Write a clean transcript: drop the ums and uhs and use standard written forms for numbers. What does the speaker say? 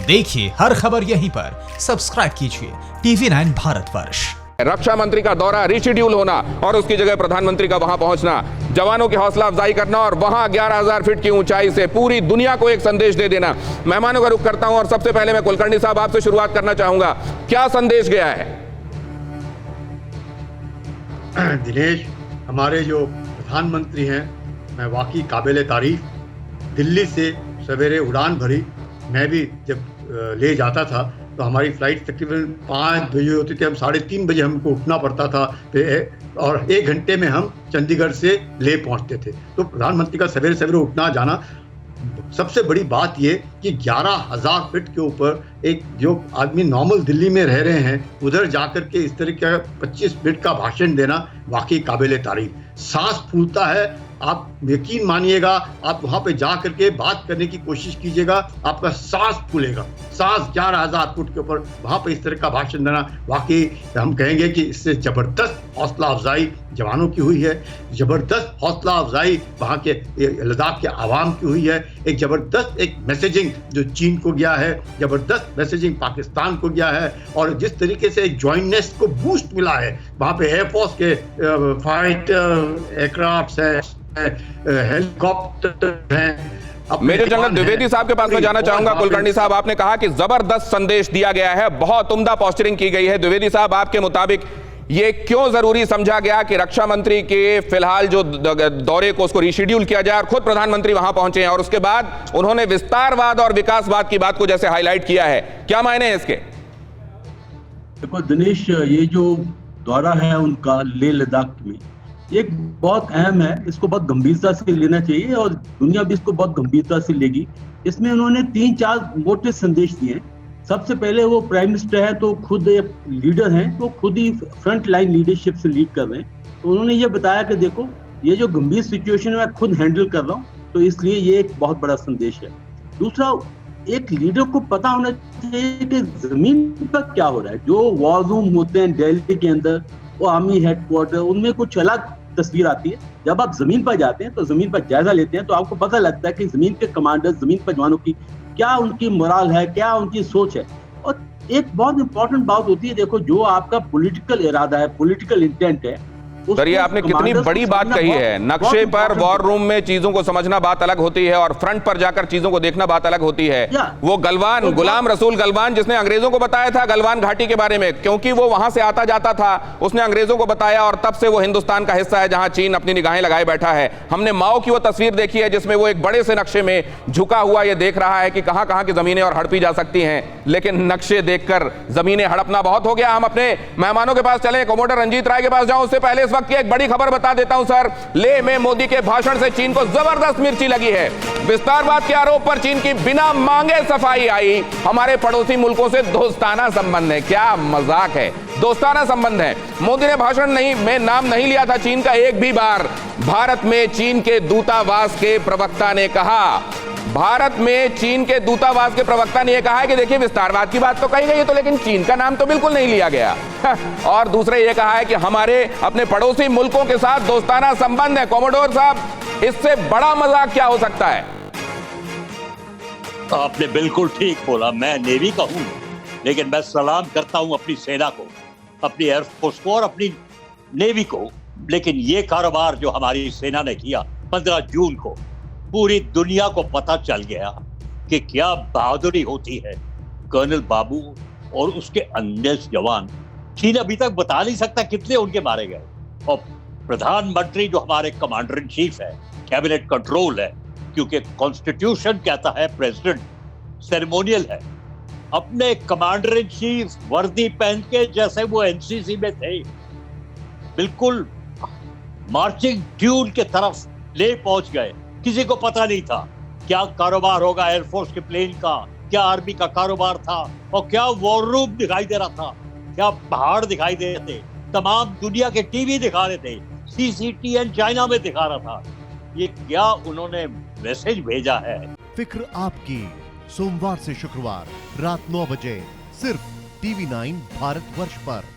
देखिए हर खबर यहीं पर, सब्सक्राइब कीजिए TV9 भारतवर्ष। रक्षा मंत्री का दौरा रिशेड्यूल होना और उसकी जगह प्रधानमंत्री का वहां पहुंचना, जवानों की हौसला अफजाई करना और वहां 11,000 फीट की ऊंचाई से पूरी दुनिया को एक संदेश दे देना। मेहमानों का रुख करता हूं और सबसे पहले मैं कुलकर्णी साहब आपसे शुरुआत करना चाहूंगा, क्या संदेश गया है? दिनेश, हमारे जो प्रधानमंत्री हैं, मैं वाकई काबिल तारीफ। दिल्ली से सवेरे उड़ान भरी, मैं भी जब ले जाता था तो हमारी फ्लाइट तकरीबन 5 बजे होती थी, हम 3:30 बजे हमको उठना पड़ता था और 1 घंटे में हम चंडीगढ़ से ले पहुंचते थे। तो प्रधानमंत्री का सवेरे सवेरे उठना जाना, सबसे बड़ी बात ये कि 11,000 फीट के ऊपर एक जो आदमी नॉर्मल दिल्ली में रह रहे हैं, उधर जाकर के इस तरह का 25 मिनट का भाषण देना वाकई काबिल तारीफ। सांस फूलता है, आप यकीन मानिएगा, आप वहां पे जा करके बात करने की कोशिश कीजिएगा, आपका सांस फूलेगा। सांस 11,000 फुट के ऊपर वहां पे इस तरह का भाषण देना, वाकई हम कहेंगे कि इससे जबरदस्त हौसला अफजाई जवानों की हुई है, जबरदस्त हौसला अफजाई वहां के लद्दाख के आवाम की हुई है, एक जबरदस्त एक मैसेजिंग जो चीन को गया है, जबरदस्त मैसेजिंग पाकिस्तान को गया है, और जिस तरीके से एक जॉइंटनेस को बूस्ट मिला है वहां पे एयरफोर्स के फाइट एयरक्राफ्ट है, हेलीकॉप्टर हैं। मेजर जनरल द्विवेदी साहब के पास मैं जाना चाहूंगा। कुलकर्णी साहब, आपने कहा कि जबरदस्त संदेश दिया गया है, बहुत उम्दा पोस्टरिंग की गई है। द्विवेदी साहब, आपके मुताबिक ये क्यों जरूरी समझा गया कि रक्षा मंत्री के फिलहाल जो दौरे को उसको रिशेड्यूल किया जाए और खुद प्रधानमंत्री वहां पहुंचे हैं और उसके बाद उन्होंने विस्तारवाद और विकासवाद की बात को जैसे हाईलाइट किया है, क्या मायने हैं इसके? देखो दिनेश, ये जो दौरा है उनका लेह लद्दाख में, एक बहुत अहम है, इसको बहुत गंभीरता से लेना चाहिए और दुनिया भी इसको बहुत गंभीरता से लेगी। इसमें उन्होंने 3-4 मोटे संदेश दिए। सबसे पहले वो प्राइम मिनिस्टर है तो खुद एक लीडर हैं, तो खुद ही फ्रंट लाइन लीडरशिप से लीड कर रहे हैं। तो उन्होंने ये बताया कि देखो, ये जो गंभीर सिचुएशन है मैं खुद हैंडल कर रहा हूँ, तो इसलिए ये एक बहुत बड़ा संदेश है। दूसरा, एक लीडर को पता होना चाहिए कि जमीन पर क्या हो रहा है। जो वॉर रूम होते हैं दिल्ली के अंदर, वो आर्मी हेडक्वार्टर, उनमें कुछ अलग तस्वीर आती है। जब आप जमीन पर जाते हैं तो जमीन पर जायजा लेते हैं तो आपको पता लगता है कि जमीन के कमांडर, जमीन पर जवानों की क्या उनकी मोरल है, क्या उनकी सोच है। और एक बहुत इंपॉर्टेंट बात होती है, देखो जो आपका पॉलिटिकल इरादा है, पॉलिटिकल इंटेंट है। सर, ये आपने कितनी बड़ी बात कही है। नक्शे पर वॉर रूम में चीजों को समझना बात अलग होती है और फ्रंट पर जाकर चीजों को देखना बात अलग होती है। वो गलवान, गुलाम रसूल गलवान, जिसने अंग्रेजों को बताया था गलवान घाटी के बारे में, क्योंकि वो वहां से आता जाता था, उसने अंग्रेजों को बताया और तब से वो हिंदुस्तान का हिस्सा है जहां चीन अपनी निगाहें लगाए बैठा है। हमने माओ की वो तस्वीर देखी है जिसमें वो एक बड़े से नक्शे में झुका हुआ ये देख रहा है कि कहां कहां की जमीनें और हड़पी जा सकती हैं, लेकिन नक्शे देखकर जमीनें हड़पना बहुत हो गया। हम अपने मेहमानों के पास चले, कमोडर रंजीत राय के पास जाऊं, उससे पहले इस वक्त की एक बड़ी खबर बता देता हूं सर। लेह में मोदी के भाषण से चीन को जबरदस्त मिर्ची लगी है। विस्तारवाद के आरोप पर चीन की बिना मांगे सफाई आई। हमारे पड़ोसी मुल्कों से दोस्ताना संबंध है। क्या मजाक है, दोस्ताना संबंध है। मोदी ने भाषण में नाम नहीं लिया था चीन का एक भी बार। भारत में चीन के दूतावास के प्रवक्ता ने कहा, भारत में चीन के दूतावास के प्रवक्ता ने यह कहा है कि देखिए विस्तारवाद की बात तो कही गई है, तो लेकिन चीन का नाम तो बिल्कुल नहीं लिया गया। और दूसरे ये कहा है कि हमारे अपने पड़ोसी मुल्कों के साथ दोस्ताना संबंध है। कॉमोडोर साहब, इससे बड़ा मजाक क्या हो सकता है? आपने बिल्कुल ठीक बोला। मैं नेवी का हूं, लेकिन मैं सलाम करता हूं अपनी सेना को, अपनी एयरफोर्स को और अपनी नेवी को। लेकिन ये कारोबार जो हमारी सेना ने किया 15 जून को, पूरी दुनिया को पता चल गया कि क्या बहादुरी होती है। कर्नल बाबू और उसके अन्य जवान, चीन अभी तक बता नहीं सकता कितने उनके मारे गए। और प्रधानमंत्री जो हमारे कमांडर इन चीफ है, कैबिनेट कंट्रोल है, क्योंकि कॉन्स्टिट्यूशन कहता है प्रेसिडेंट सेरेमोनियल है। अपने कमांडर इन चीफ वर्दी पहन के जैसे वो एनसीसी में थे, बिल्कुल मार्चिंग ट्यून के तरफ ले पहुंच गए। किसी को पता नहीं था क्या कारोबार होगा एयरफोर्स के प्लेन का, क्या आर्मी का कारोबार था, और क्या वॉर रूम दिखाई दे रहा था, क्या पहाड़ दिखाई दे रहे थे, तमाम दुनिया के टीवी दिखा रहे थे, CCTN चाइना में दिखा रहा था। ये क्या उन्होंने मैसेज भेजा है? फिक्र आपकी, सोमवार से शुक्रवार रात 9 बजे सिर्फ TV9 भारतवर्ष पर।